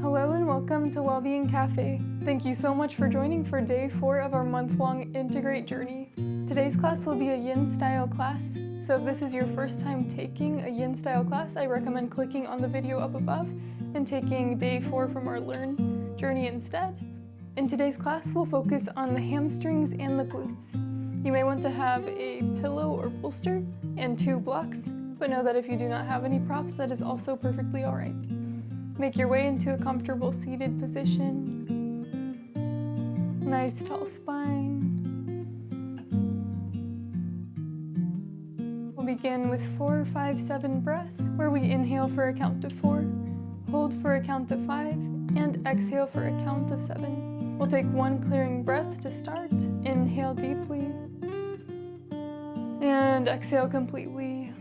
Hello and welcome to Wellbeing Café. Thank you so much for joining for day 4 of our month-long Integrate journey. Today's class will be a Yin style class, so if this is your first time taking a Yin style class, I recommend clicking on the video up above and taking day 4 from our Learn journey instead. In today's class, we'll focus on the hamstrings and the glutes. You may want to have a pillow or bolster and 2 blocks, but know that if you do not have any props, that is also perfectly alright. Make your way into a comfortable seated position. Nice tall spine. We'll begin with 4, 5, 7 breath, where we inhale for a count of 4, hold for a count of 5, and exhale for a count of 7. We'll take 1 clearing breath to start. Inhale deeply, and exhale completely.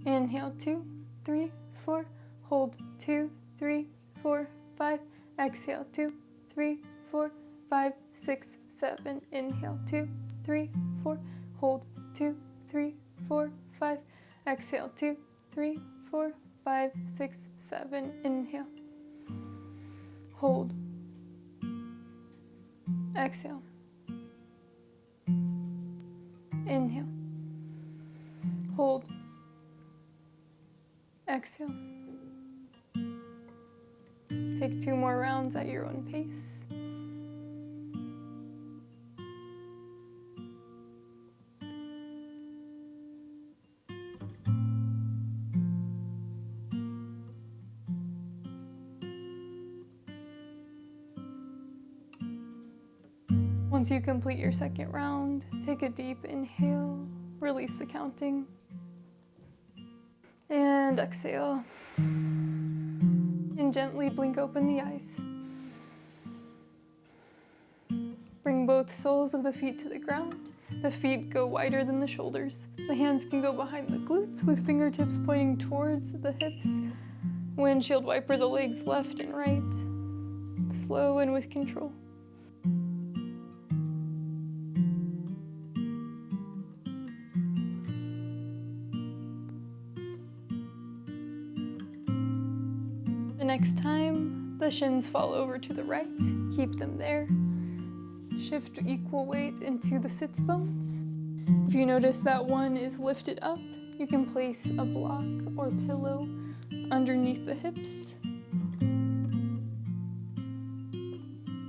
Inhale 2, 3, 4, hold 2, 3, 4, 5, exhale 2, 3, 4, 5, 6, 7, inhale 2, 3, 4, hold 2, 3, 4, 5, exhale 2, 3, 4, 5, 6, 7, inhale, hold, exhale, inhale, hold, exhale. Take 2 more rounds at your own pace. Once you complete your second round, take a deep inhale, release the counting. And exhale. And gently blink open the eyes. Bring both soles of the feet to the ground. The feet go wider than the shoulders. The hands can go behind the glutes with fingertips pointing towards the hips. Windshield wiper the legs left and right. Slow and with control. The next time, the shins fall over to the right, keep them there. Shift equal weight into the sits bones. If you notice that one is lifted up, you can place a block or pillow underneath the hips.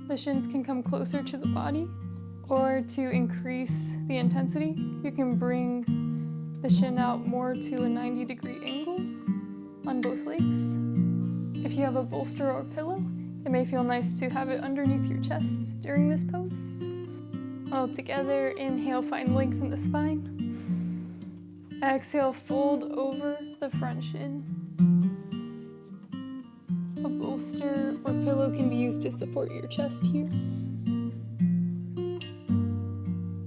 The shins can come closer to the body, or to increase the intensity, you can bring the shin out more to a 90-degree angle on both legs. If you have a bolster or pillow, it may feel nice to have it underneath your chest during this pose. All together, inhale, find length in the spine. Exhale, fold over the front shin. A bolster or pillow can be used to support your chest here.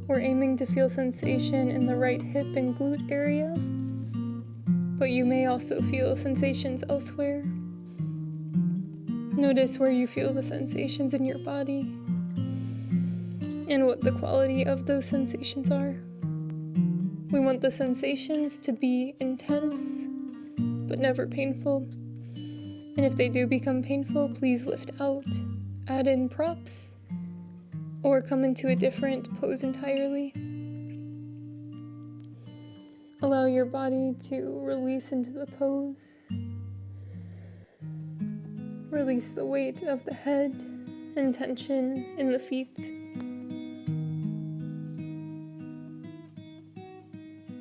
We're aiming to feel sensation in the right hip and glute area, but you may also feel sensations elsewhere. Notice where you feel the sensations in your body and what the quality of those sensations are. We want the sensations to be intense, but never painful. And if they do become painful, please lift out, add in props, or come into a different pose entirely. Allow your body to release into the pose. Release the weight of the head and tension in the feet.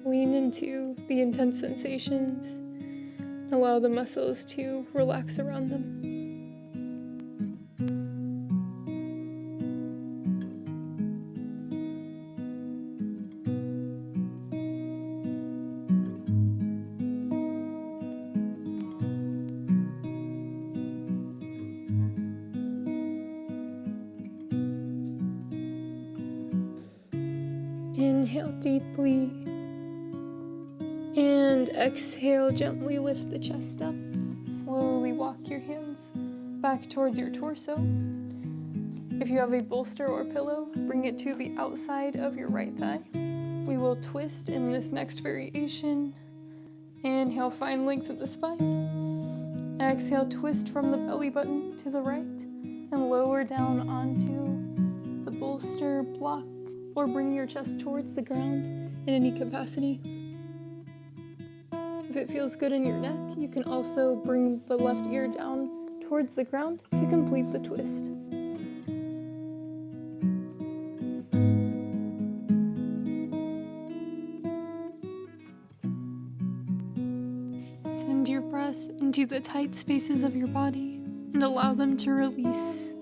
Lean into the intense sensations. Allow the muscles to relax around them. Inhale deeply, and exhale, gently lift the chest up. Slowly walk your hands back towards your torso. If you have a bolster or pillow, bring it to the outside of your right thigh. We will twist in this next variation. Inhale, find length in the spine. Exhale, twist from the belly button to the right and lower down onto the bolster, block, or bring your chest towards the ground in any capacity. If it feels good in your neck, you can also bring the left ear down towards the ground to complete the twist. Send your breath into the tight spaces of your body and allow them to release.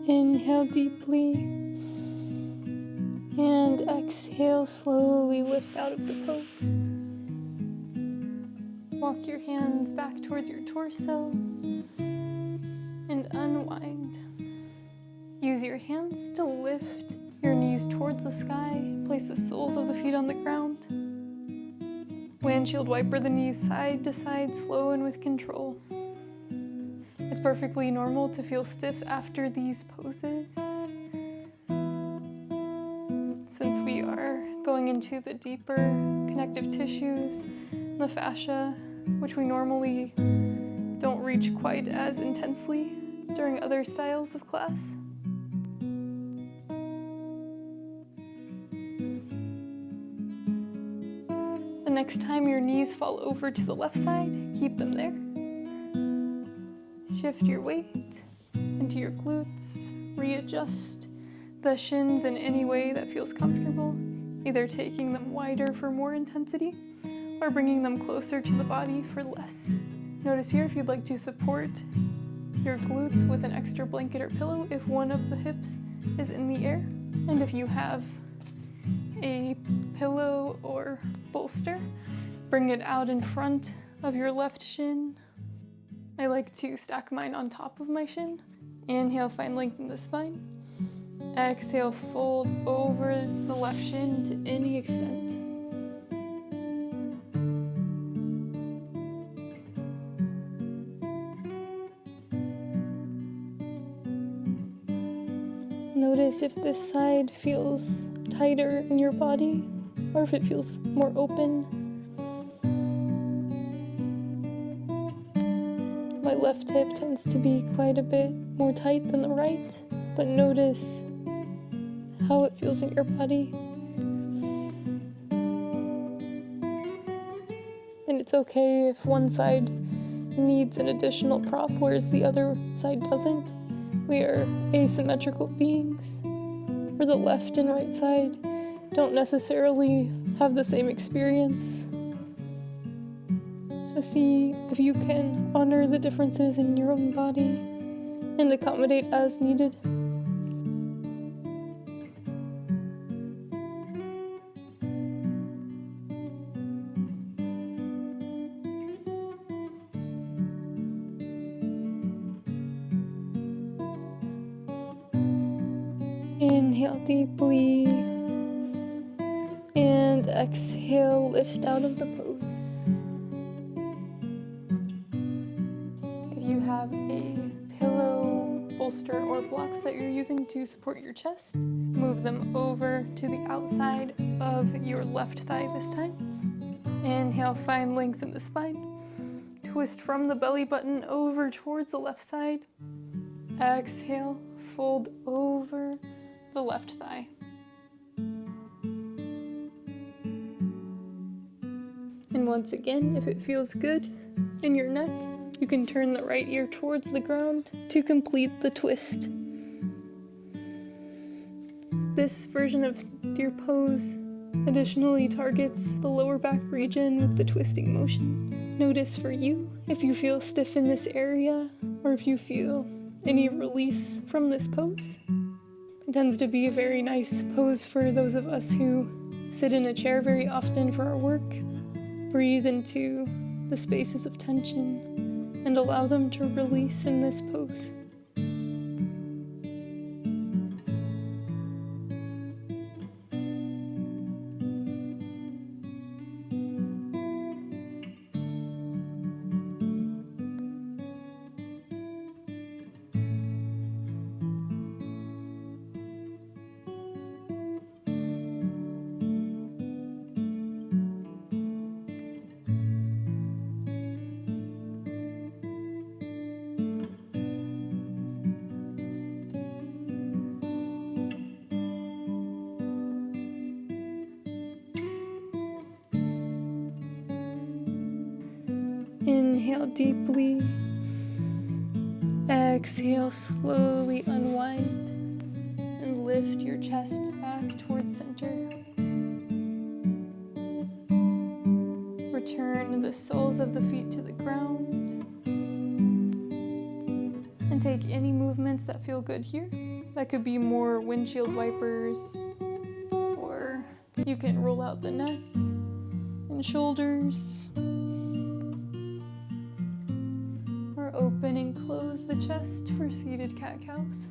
Inhale deeply and exhale, slowly lift out of the pose. Walk your hands back towards your torso and unwind. Use your hands to lift your knees towards the sky. Place the soles of the feet on the ground. Windshield wiper the knees side to side, slow and with control. It's perfectly normal to feel stiff after these poses, since we are going into the deeper connective tissues, the fascia, which we normally don't reach quite as intensely during other styles of class. The next time your knees fall over to the left side, keep them there. Shift your weight into your glutes, readjust the shins in any way that feels comfortable, either taking them wider for more intensity or bringing them closer to the body for less. Notice here if you'd like to support your glutes with an extra blanket or pillow if one of the hips is in the air. And if you have a pillow or bolster, bring it out in front of your left shin. I like to stack mine on top of my shin. Inhale, find length in the spine. Exhale, fold over the left shin to any extent. Notice if this side feels tighter in your body or if it feels more open. My left hip tends to be quite a bit more tight than the right, but notice how it feels in your body. And it's okay if one side needs an additional prop, whereas the other side doesn't. We are asymmetrical beings, where the left and right side don't necessarily have the same experience. So see if you can honor the differences in your own body and accommodate as needed. Inhale deeply and exhale, lift out of the pose. If you have a pillow, bolster, or blocks that you're using to support your chest, move them over to the outside of your left thigh this time. Inhale, find length in the spine. Twist from the belly button over towards the left side. Exhale, fold over the left thigh. And once again, if it feels good in your neck, you can turn the right ear towards the ground to complete the twist. This version of deer pose additionally targets the lower back region with the twisting motion. Notice for you if you feel stiff in this area or if you feel any release from this pose. It tends to be a very nice pose for those of us who sit in a chair very often for our work. Breathe into the spaces of tension and allow them to release in this pose. Inhale deeply. Exhale, slowly unwind and lift your chest back towards center. Return the soles of the feet to the ground. And take any movements that feel good here. That could be more windshield wipers, or you can roll out the neck and shoulders. Open and close the chest for seated cat-cows.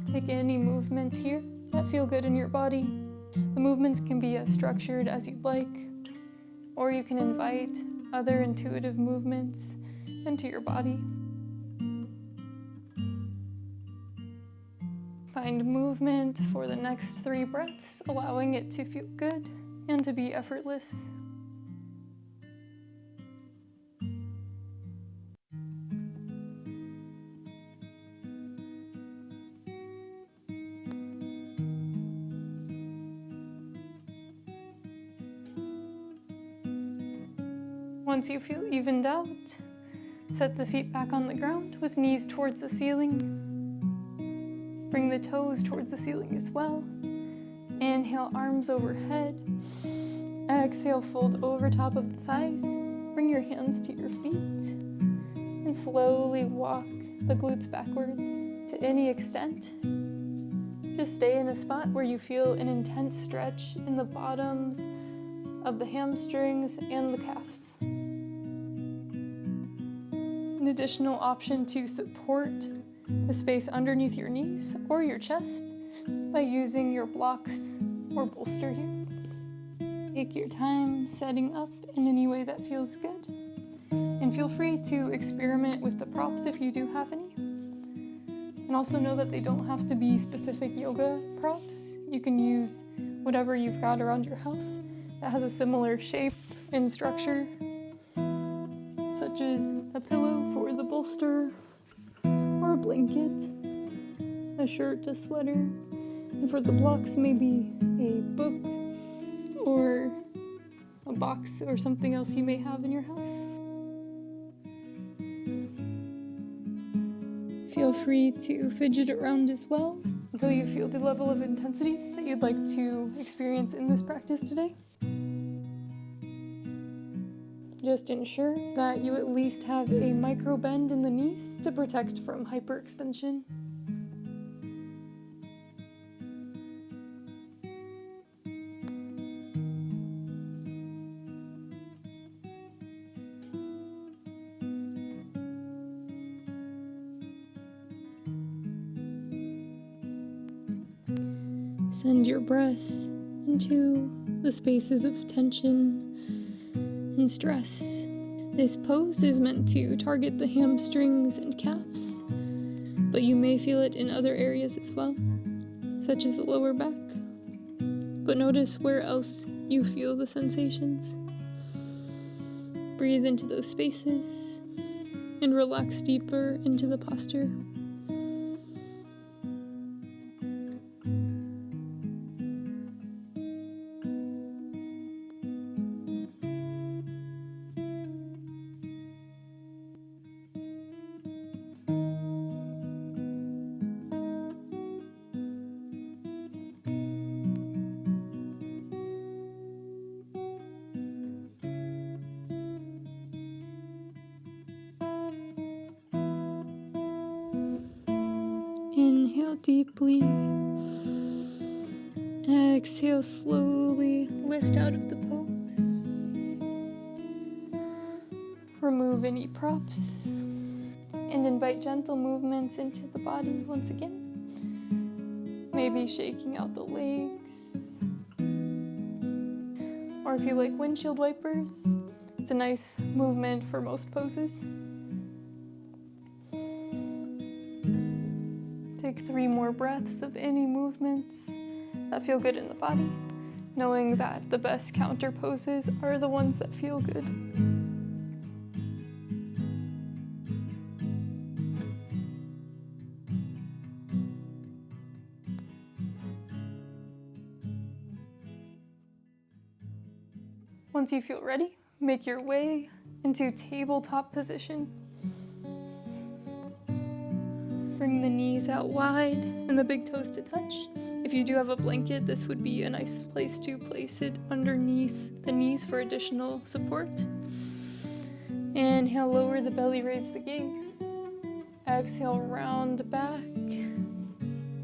Take any movements here that feel good in your body. The movements can be as structured as you'd like, or you can invite other intuitive movements into your body. Find movement for the next 3 breaths, allowing it to feel good and to be effortless. Once you feel evened out, set the feet back on the ground with knees towards the ceiling. Bring the toes towards the ceiling as well. Inhale, arms overhead. Exhale, fold over top of the thighs. Bring your hands to your feet and slowly walk the glutes backwards to any extent. Just stay in a spot where you feel an intense stretch in the bottoms of the hamstrings and the calves. An additional option to support the space underneath your knees or your chest by using your blocks or bolster here. Take your time setting up in any way that feels good, and feel free to experiment with the props if you do have any. And also know that they don't have to be specific yoga props. You can use whatever you've got around your house that has a similar shape and structure, such as a pillow for the bolster, or a blanket, a shirt, a sweater, and for the blocks maybe a book or a box or something else you may have in your house. Feel free to fidget around as well until you feel the level of intensity that you'd like to experience in this practice today. Just ensure that you at least have a micro bend in the knees to protect from hyperextension. Send your breath into the spaces of tension and stress. This pose is meant to target the hamstrings and calves, but you may feel it in other areas as well, such as the lower back. But notice where else you feel the sensations. Breathe into those spaces and relax deeper into the posture. out deeply. Exhale slowly, lift out of the pose. Remove any props and invite gentle movements into the body once again. Maybe shaking out the legs. Or if you like windshield wipers, it's a nice movement for most poses. Take 3 more breaths of any movements that feel good in the body, knowing that the best counter poses are the ones that feel good. Once you feel ready, make your way into tabletop position. Bring the knees out wide and the big toes to touch. If you do have a blanket, this would be a nice place to place it underneath the knees for additional support. Inhale, lower the belly, raise the gaze. Exhale, round back.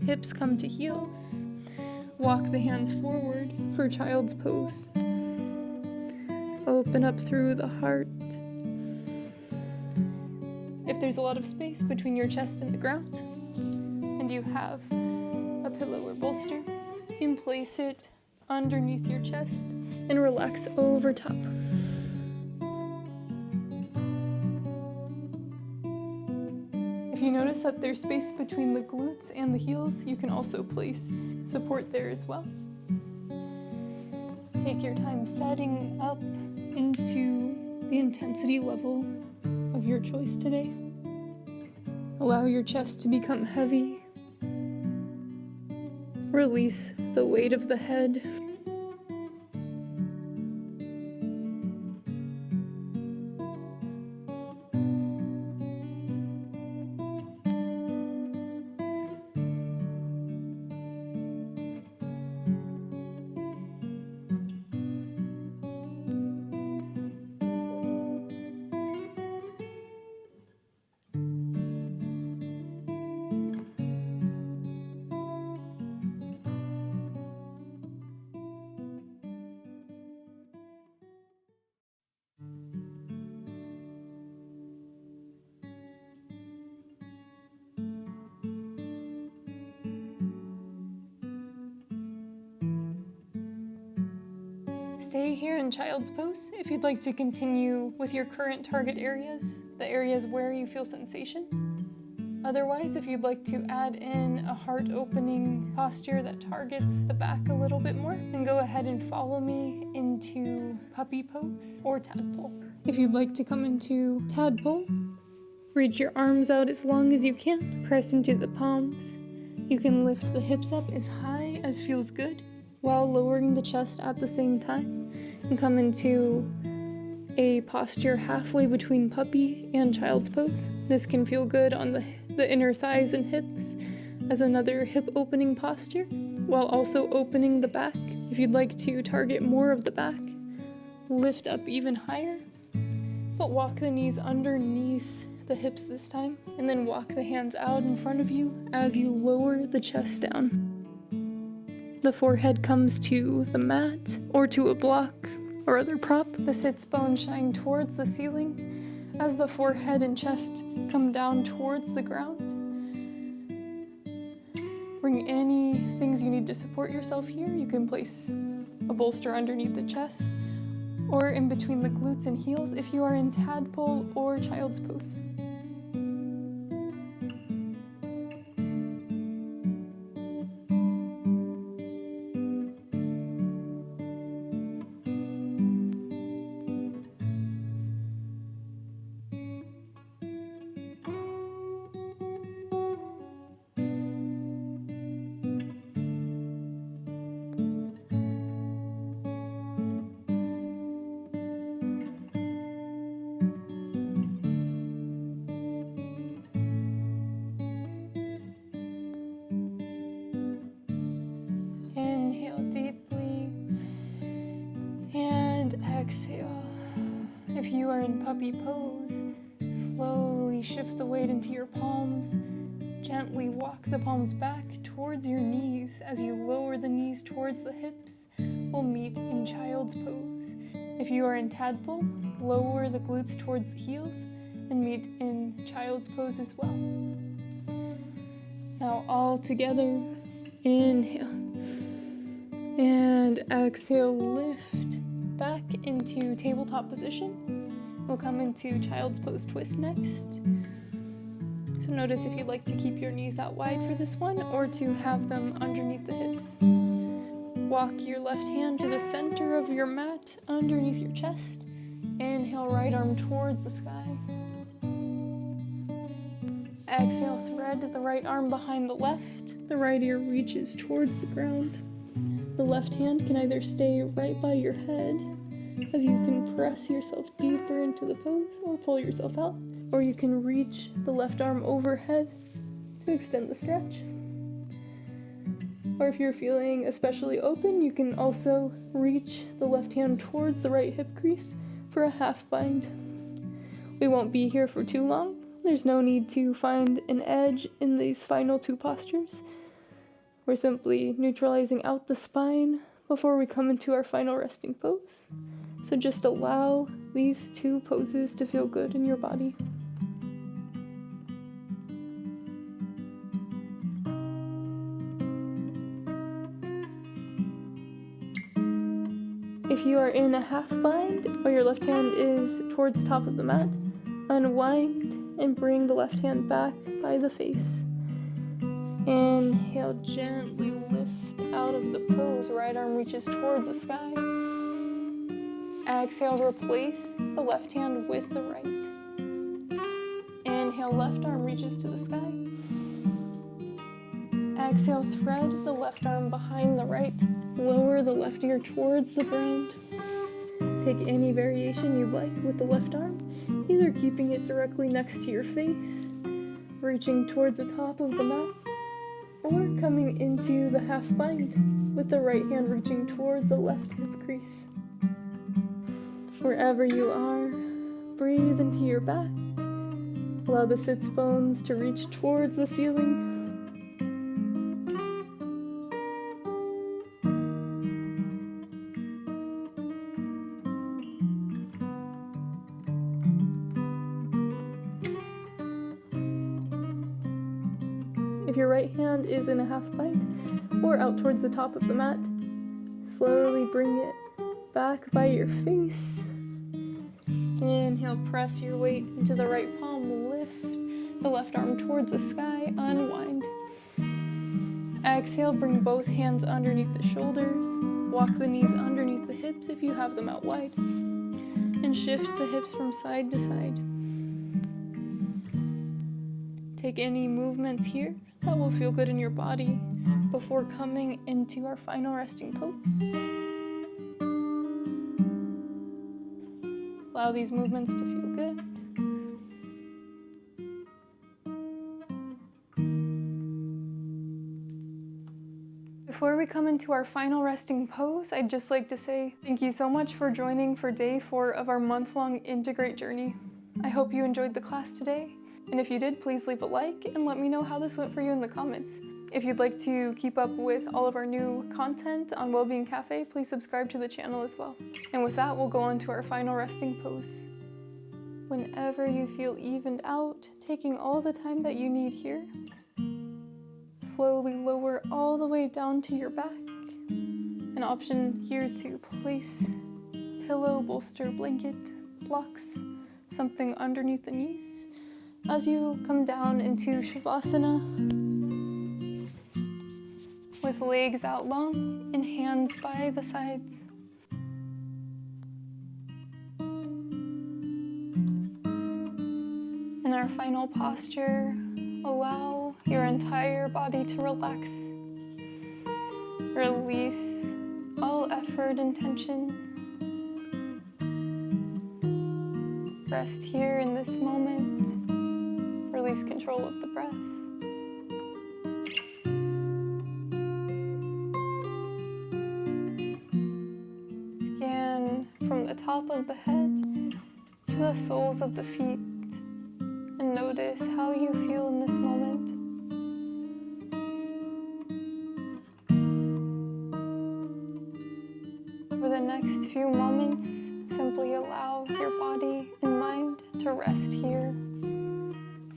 Hips come to heels. Walk the hands forward for child's pose. Open up through the heart. If there's a lot of space between your chest and the ground, and you have a pillow or bolster, you can place it underneath your chest and relax over top. If you notice that there's space between the glutes and the heels, you can also place support there as well. Take your time setting up into the intensity level of your choice today. Allow your chest to become heavy. Release the weight of the head. Stay here in child's pose if you'd like to continue with your current target areas, the areas where you feel sensation. Otherwise, if you'd like to add in a heart-opening posture that targets the back a little bit more, then go ahead and follow me into puppy pose or tadpole. If you'd like to come into tadpole, reach your arms out as long as you can, press into the palms. You can lift the hips up as high as feels good, while lowering the chest at the same time, and come into a posture halfway between puppy and child's pose. This can feel good on the inner thighs and hips as another hip opening posture, while also opening the back. If you'd like to target more of the back, lift up even higher, but walk the knees underneath the hips this time, and then walk the hands out in front of you as you lower the chest down. The forehead comes to the mat or to a block or other prop. The sits bones shine towards the ceiling as the forehead and chest come down towards the ground. Bring any things you need to support yourself here. You can place a bolster underneath the chest or in between the glutes and heels if you are in tadpole or child's pose. Exhale. If you are in puppy pose, slowly shift the weight into your palms Gently walk the palms back towards your knees. As you lower the knees towards the hips, we'll meet in child's pose. If you are in Tadpole, lower the glutes towards the heels and meet in child's pose as well. Now all together, inhale. And exhale, lift back into tabletop position. We'll come into child's pose twist next. So notice if you'd like to keep your knees out wide for this one or to have them underneath the hips. Walk your left hand to the center of your mat underneath your chest. Inhale, right arm towards the sky. Exhale, thread the right arm behind the left. The right ear reaches towards the ground. The left hand can either stay right by your head as you can press yourself deeper into the pose or pull yourself out, or you can reach the left arm overhead to extend the stretch. Or if you're feeling especially open, you can also reach the left hand towards the right hip crease for a half bind. We won't be here for too long. There's no need to find an edge in these final two postures. We're simply neutralizing out the spine before we come into our final resting pose. So just allow these two poses to feel good in your body. If you are in a half bind or your left hand is towards the top of the mat, unwind and bring the left hand back by the face. Inhale, gently lift out of the pose. Right arm reaches towards the sky. Exhale, replace the left hand with the right. Inhale, left arm reaches to the sky. Exhale, thread the left arm behind the right. Lower the left ear towards the ground. Take any variation you'd like with the left arm, either keeping it directly next to your face, reaching towards the top of the mat, or coming into the half bind with the right hand reaching towards the left hip crease. Wherever you are, breathe into your back. Allow the sits bones to reach towards the ceiling. If your right hand is in a half bind or out towards the top of the mat, slowly bring it back by your face. Inhale, press your weight into the right palm, lift the left arm towards the sky, unwind. Exhale, bring both hands underneath the shoulders, walk the knees underneath the hips if you have them out wide, and shift the hips from side to side. Take any movements here that will feel good in your body before coming into our final resting pose. Allow these movements to feel good. Before we come into our final resting pose, I'd just like to say thank you so much for joining for day 4 of our month-long Integrate journey. I hope you enjoyed the class today. And if you did, please leave a like and let me know how this went for you in the comments. If you'd like to keep up with all of our new content on Wellbeing Café, please subscribe to the channel as well. And with that, we'll go on to our final resting pose. Whenever you feel evened out, taking all the time that you need here, slowly lower all the way down to your back. An option here to place pillow, bolster, blanket, blocks, something underneath the knees. As you come down into Savasana, with legs out long and hands by the sides. In our final posture, allow your entire body to relax. Release all effort and tension. Rest here in this moment. Release control of the breath. Scan from the top of the head to the soles of the feet and notice how you feel in this moment. next few moments, simply allow your body and mind to rest here,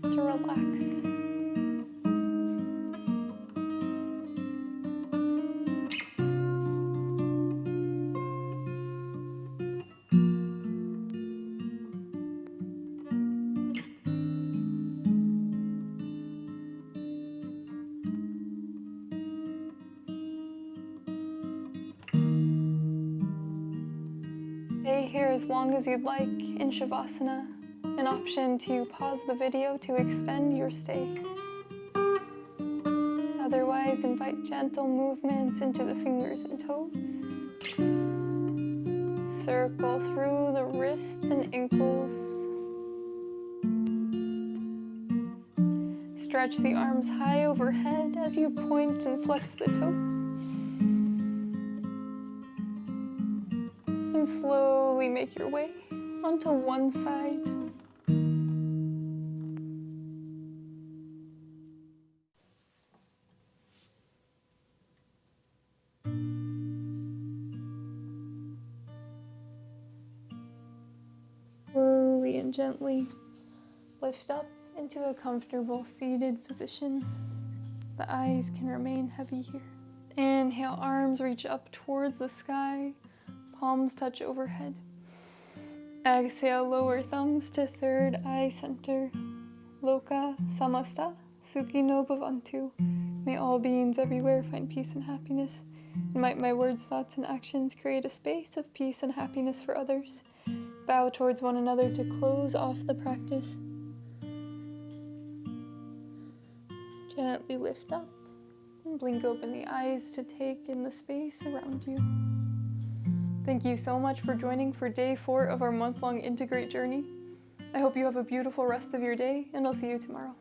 to relax. Stay here as long as you'd like in Savasana, an option to pause the video to extend your stay. Otherwise, invite gentle movements into the fingers and toes. Circle through the wrists and ankles. Stretch the arms high overhead as you point and flex the toes. And slowly make your way onto one side. Slowly and gently lift up into a comfortable seated position. The eyes can remain heavy here. Inhale, arms reach up towards the sky. Palms touch overhead. Exhale, lower thumbs to third eye center. Loka samasta sukhino bhavantu. May all beings everywhere find peace and happiness. And might my words, thoughts, and actions create a space of peace and happiness for others. Bow towards one another to close off the practice. Gently lift up and blink open the eyes to take in the space around you. Thank you so much for joining for day 4 of our month-long Integrate journey. I hope you have a beautiful rest of your day, and I'll see you tomorrow.